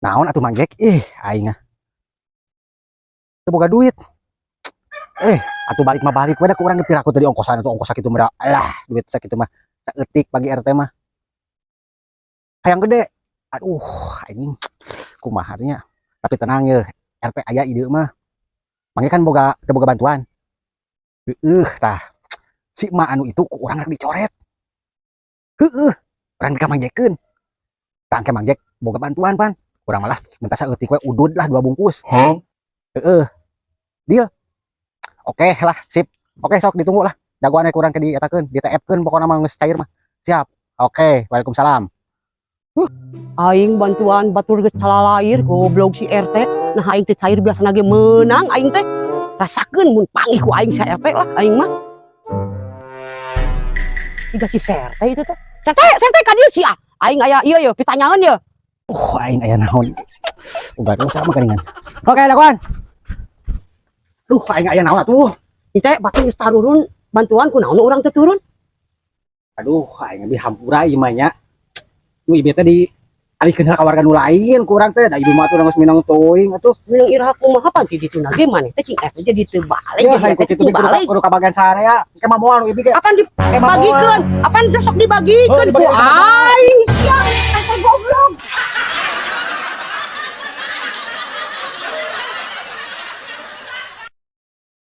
Naon atuh Mang Jack? Aing teu boga duit. Atuh balik mah balik we da ku urang gepir aku tadi ongkosan atuh ongkos sakitu mah. Alah, duit sakitu mah saeutik bagi RT mah. Hayang gede. Aduh, anjing. Kumaha nya. Tapi tenang ya, RT aya ide mah. Mangga kan teu boga bantuan. Tah. Si emak anu itu ku urang rek dicoret. Urang dikamangjekeun. Tangke Mang Jack boga bantuan pan. Urang malas minta saeutik we udud lah 2 bungkus. Deal. Oke lah, sip. Oke, sok ditunggu lah. Jagoan kurang ke dietakeun, di-TF-keun pokona mah geus cair mah. Siap. Oke, waalaikumsalam. Aing bantuan batur geus calalair goblok si RT. Nah aing teh cair biasana ge menang aing teh. Rasakeun mun panggih ku aing si RT lah aing mah. Tiga si RT itu teh. RT ka dieu sia. Aing aya ieu ye pitanyaeun ye. Aing aya naon. Ubar sama karingan. Oke, jagoan. Aing aya naon atuh? Teh batur geus tarurun bantuan kunaon urang teh turun? Aing abi hampura ieu mah nya. Nu ieu teh di alihkeun ka warga nu lain ku urang teh da ieu mah atuh geus minang teuing atuh. Minang iraha kumaha pan si ditu ge maneh teh cing RT jadi teu balik jadi teh cing balik. Kudu ka bagian sarea. Ke moal nu ieu ge. Apan dibagikeun? Apan sok dibagikeun ku aing?